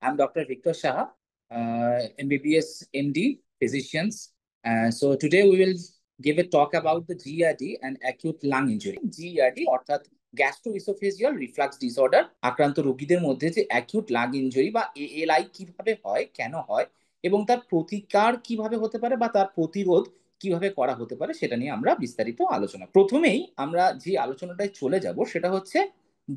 I'm Dr. Victor Shah, MBBS MD, physicians. So today we will give a talk about the GERD and acute lung injury. GERD অর্থাৎ gastroesophageal reflux disorder আক্রান্ত রোগীদের মধ্যে যে acute lung injury বা এএলআই কিভাবে হয়, কেন হয় এবং তার প্রতিকার কিভাবে হতে পারে বা তার প্রতিরোধ কিভাবে করা হতে পারে সেটা নিয়ে আমরা বিস্তারিত আলোচনা। প্রথমেই আমরা যে আলোচনাটায় চলে যাব সেটা হচ্ছে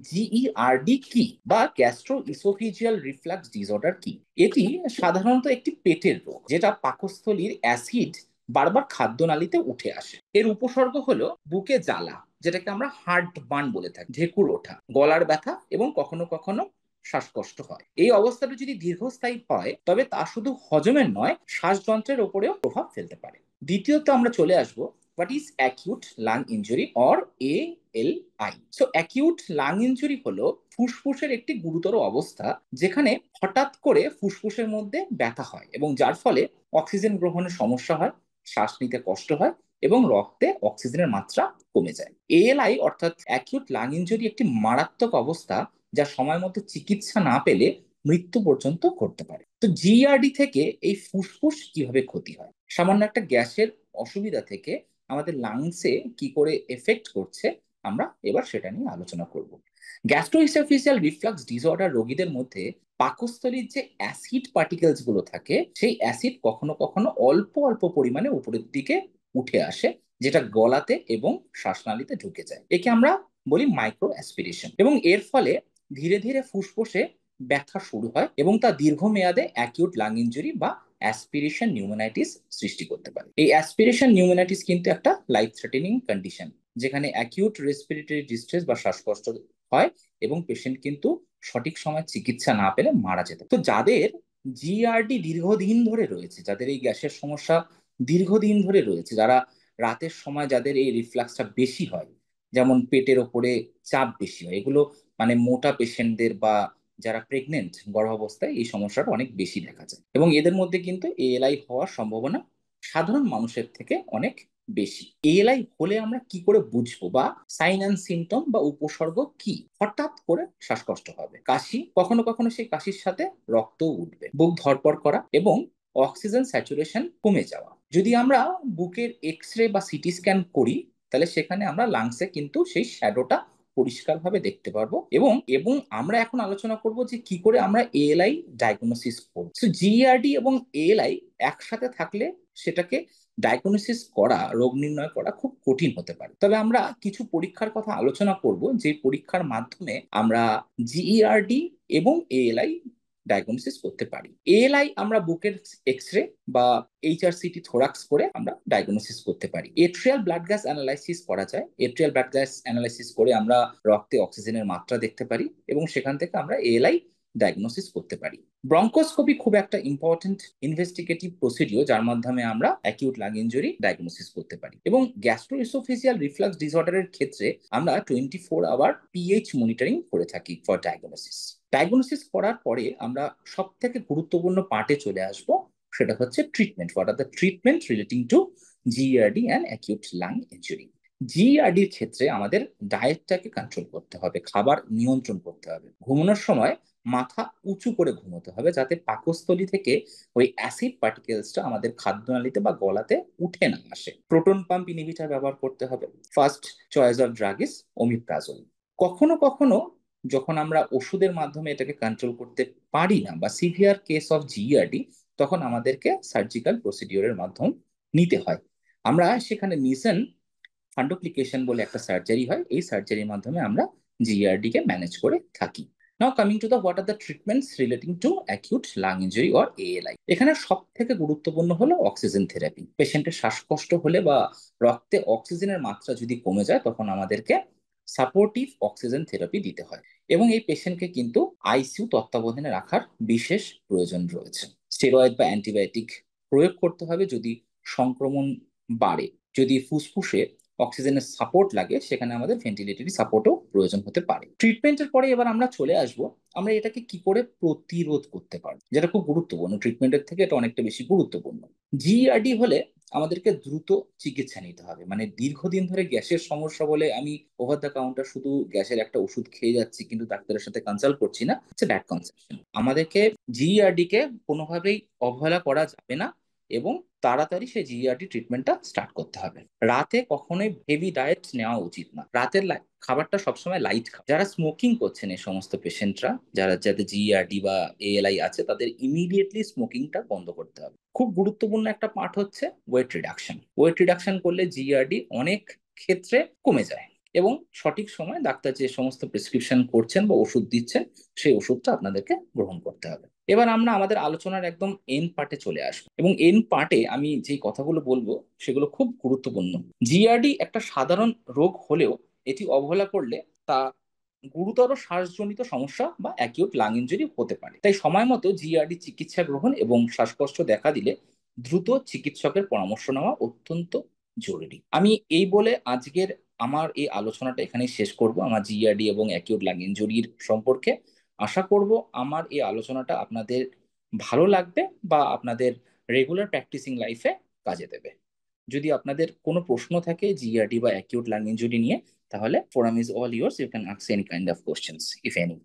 জিইআরডি কি বা গ্যাস্ট্রো ইসোফেজিয়াল রিফ্লাক্স ডিসঅর্ডার কি। এটি সাধারণত একটি পেটের রোগ যেটা পাকস্থলীর অ্যাসিড বারবার খাদ্যনালীতে উঠে আসে। এর উপসর্গ হলো বুকে জ্বালা, যেটাকে আমরা হার্ট বার্ন বলে থাকি, ঢেকুর ওঠা, গলার ব্যথা এবং কখনো কখনো শ্বাসকষ্ট হয়। এই অবস্থাটা যদি দীর্ঘস্থায়ী হয় তবে তা শুধু হজমের নয়, শ্বাসযন্ত্রের ওপরেও প্রভাব ফেলতে পারে। দ্বিতীয়ত আমরা চলে আসবো what is acute lung injury or ALI। So acute lung injury হলো ফুসফুসের একটি গুরুতর অবস্থা যেখানে হঠাৎ করে ফুসফুসের মধ্যে ব্যথা হয় এবং যার ফলে অক্সিজেন গ্রহণের সমস্যা হয়, শ্বাস নিতে কষ্ট হয় এবং রক্তে অক্সিজেনের মাত্রা কমে যায়। ALI অর্থাৎ অ্যাকিউট লাং ইনজুরি একটি মারাত্মক অবস্থা যা সময় মতো চিকিৎসা না পেলে মৃত্যু পর্যন্ত ঘটতে পারে। তো জিআরডি থেকে এই ফুসফুস কিভাবে ক্ষতি হয়? সামান্য একটা গ্যাসের অসুবিধা থেকে আমাদের লাংসে কি করে এফেক্ট করছে আমরা এবার সেটা নিয়ে আলোচনা করব। গ্যাস্ট্রোইসোফেজিয়াল রিফ্লাক্স ডিসঅর্ডার রোগীদের মধ্যে পাকস্থলীর যে অ্যাসিড পার্টিকেলস গুলো থাকে সেই অ্যাসিড কখনো কখনো অল্প অল্প পরিমাণে উপরের দিকে উঠে আসে, যেটা গলাতে এবং শ্বাসনালীতে ঢুকে যায়। একে আমরা বলি মাইক্রো অ্যাসপিরেশন এবং এর ফলে ধীরে ধীরে ফুসফুসে ব্যথা শুরু হয় এবং তা দীর্ঘমেয়াদে অ্যাকিউট লাং ইনজুরি বা অ্যাসপিরেশন নিউমোনাইটিস সৃষ্টি করতে পারে। এই অ্যাসপিরেশন নিউমোনাইটিস কিন্তু একটা লাইফ থ্রেটেনিং কন্ডিশন, যেখানে অ্যাকিউট রেসপিরেটরি ডিস্ট্রেস বা শ্বাসকষ্ট হয় এবং পেশেন্ট কিন্তু সঠিক সময় চিকিৎসা না পেলে মারা যেতে পারে। তো যাদের জিআরডি দীর্ঘদিন ধরে রয়েছে, যাদের এই গ্যাসের সমস্যা দীর্ঘদিন ধরে রয়েছে, যারা রাতের সময় যাদের এই রিফ্লাক্সটা বেশি হয়, যেমন পেটের ওপরে চাপ বেশি হয়, এগুলো মানে মোটা পেশেন্টদের বা যারা প্রেগনেন্ট গর্ভাবস্থায় এই সমস্যাটা অনেক বেশি দেখা যায় এবং এদের মধ্যে কিন্তু এএলআই হওয়ার সম্ভাবনা সাধারণ মানুষের থেকে অনেক বেশি। এএলআই হলে আমরা কি করে বুঝবো বা সাইন অ্যান্ড সিমটম বা উপসর্গ কি? হঠাৎ করে শ্বাসকষ্ট হবে, কাশি, কখনো কখনো সেই কাশির সাথে রক্তও উঠবে, বুক ধড়ফড় করা এবং অক্সিজেন স্যাচুরেশন কমে যাওয়া। যদি আমরা বুকের এক্স রে বা সিটি স্ক্যান করি তাহলে সেখানে আমরা লাংসে কিন্তু সেই শ্যাডোটা পরিষ্কারভাবে দেখতে পারবো এবং এবং আমরা এখন আলোচনা করব যে কি করে আমরা এএলআই ডায়াগনোসিস করব। সো জিআরডি এবং এএলআই একসাথে থাকলে সেটাকে ডায়াগনোসিস করা, রোগ নির্ণয় করা খুব কঠিন হতে পারে। তবে আমরা কিছু পরীক্ষার কথা আলোচনা করব যে পরীক্ষার মাধ্যমে আমরা জিইআরডি এবং এএলআই ডায়াগনোসিস করতে পারি। এএলআই আমরা বুকের এক্স রে বা HRCT থোরাক্স করে আমরা ডায়াগনোসিস করতে পারি। এট্রিয়াল ব্লাড গ্যাস অ্যানালাইসিস করা যায়। এট্রিয়াল ব্লাড গ্যাস অ্যানালাইসিস করে আমরা রক্তে অক্সিজেনের মাত্রা দেখতে পারি এবং সেখান থেকে আমরা এএলআই ডায়াগনোসিস করতে পারি। ব্রঙ্কোস্কোপি খুব একটা ইম্পর্টেন্ট ইনভেস্টিগেটিভ প্রসিডিওর যার মাধ্যমে আমরা অ্যাকিউট লাং ইনজুরি ডায়াগনোসিস করতে পারি। এবং গ্যাস্ট্রোইসোফেজিয়াল রিফ্লাক্স ডিসঅর্ডারের ক্ষেত্রে আমরা 24 আওয়ার পিএইচ মনিটরিং করে থাকি ফর ডায়াগনোসিস। ডায়াগনোসিস করার পরে আমরা সব থেকে গুরুত্বপূর্ণ পার্টে চলে আসবো, সেটা হচ্ছে treatment. What are the treatment relating to GRD and acute lung injury. জিআরডির ক্ষেত্রে আমাদের ডায়েটটাকে কন্ট্রোল করতে হবে, খাবার নিয়ন্ত্রণ করতে হবে, ঘুমানোর সময় মাথা উঁচু করে ঘুমোতে হবে যাতে পাকস্থলী থেকে ওই অ্যাসিড পার্টিকেলসটা আমাদের খাদ্যনালীতে বা গলাতে উঠে না আসে। প্রোটন পাম্প ইনহিবিটর ব্যবহার করতে হবে। First choice of drug is omeprazole. কখনো কখনো যখন আমরা ওষুধের মাধ্যমে এটাকে কন্ট্রোল করতে পারি না বা সিভিয়ার কেস অফ জিআরডি, তখন আমাদেরকে সার্জিক্যাল প্রসিডিওরের মাধ্যম নিতে হয়। আমরা সেখানে নিসেন ফান্ডোপ্লিকেশন বলে একটা সার্জারি হয়, এই সার্জারির মাধ্যমে আমরা জিআরডি কে ম্যানেজ করে থাকি। Now coming to the what are the treatments relating to acute lung injury or ALI. এখানে সব থেকে গুরুত্বপূর্ণ হলো অক্সিজেন থেরাপি। পেশেন্টের শ্বাসকষ্ট হলে বা রক্তে অক্সিজেনের মাত্রা যদি কমে যায় তখন আমাদেরকে সাপোর্টিভ অক্সিজেন থেরাপি দিতে হয় এবং এই পেশেন্টকে কিন্তু আইসিইউ তত্ত্বাবধানে রাখার বিশেষ প্রয়োজন রয়েছে। স্টেরয়েড বা অ্যান্টিবায়োটিক প্রয়োগ করতে হবে যদি সংক্রমণ বাড়ে, যদি ফুসফুসে অক্সিজেনের সাপোর্ট লাগে, সেখানে আমাদের ভেন্টিলেটরি সাপোর্টও প্রয়োজন হতে পারে। ট্রিটমেন্টের পরে এবার আমরা চলে আসবো আমরা এটাকে কি করে প্রতিরোধ করতে পারবো, যেটা খুব গুরুত্বপূর্ণ। ট্রিটমেন্টের থেকে এটা অনেকটা বেশি গুরুত্বপূর্ণ। জিইআরডি হলে আমাদেরকে দ্রুত চিকিৎসা নিতে হবে। মানে দীর্ঘদিন ধরে গ্যাসের সমস্যা বলে আমি ওভার দ্য কাউন্টার শুধু গ্যাসের একটা ওষুধ খেয়ে যাচ্ছি কিন্তু ডাক্তারের সাথে কনসাল্ট করছি না, হচ্ছে ব্যাড কনসেপশন। আমাদেরকে জিইআরডি কে কোনোভাবেই অবহেলা করা যাবে না এবং তাড়াতাড়ি সেই জিইআরডি ট্রিটমেন্টটা স্টার্ট করতে হবে। রাতে কখনোই হেভি ডায়েট নেওয়া উচিত না। রাতের খাবারটা সবসময় লাইট খাও। যারা স্মোকিং করছেন এই সমস্ত পেশেন্টরা, যাদের জিইআরডি বা এএলআই আছে, তাদের ইমিডিয়েটলি স্মোকিংটা বন্ধ করতে হবে। খুব গুরুত্বপূর্ণ একটা পার্ট হচ্ছে ওয়েট রিডাকশন। ওয়েট রিডাকশন করলে জিইআরডি অনেক ক্ষেত্রে কমে যায় এবং সঠিক সময় ডাক্তার যে সমস্ত প্রেসক্রিপশন করছেন বা ওষুধ দিচ্ছেন সেই ওষুধটা আপনাদেরকে গ্রহণ করতে হবে। এবার আমরা আমাদের আলোচনার একদম এন্ড পার্টে চলে আসবো এবং এন্ড পার্টে আমি যে কথাগুলো বলবো সেগুলো খুব গুরুত্বপূর্ণ। জিআরডি একটা সাধারণ রোগ হলেও এটি অবহেলা করলে তা গুরুতর শ্বাসজনিত সমস্যা বা অ্যাকিউট লাং ইনজুরি হতে পারে। তাই সময় মতো জিআরডি চিকিৎসা গ্রহণ এবং শ্বাসকষ্ট দেখা দিলে দ্রুত চিকিৎসকের পরামর্শ নেওয়া অত্যন্ত জরুরি। আমি এই বলে আজকের আমার এই আলোচনাটা এখানে শেষ করব আমার জিআরডি এবং অ্যাকিউট লাং ইনজুরির সম্পর্কে। আশা করব আমার এই আলোচনাটা আপনাদের ভালো লাগবে বা আপনাদের রেগুলার প্র্যাকটিসিং লাইফে কাজে দেবে। যদি আপনাদের কোনো প্রশ্ন থাকে জিআরডি বা অ্যাকিউট লাং ইনজুরি নিয়ে, তাহলে forum is all yours. You can ask any kind of questions, if any.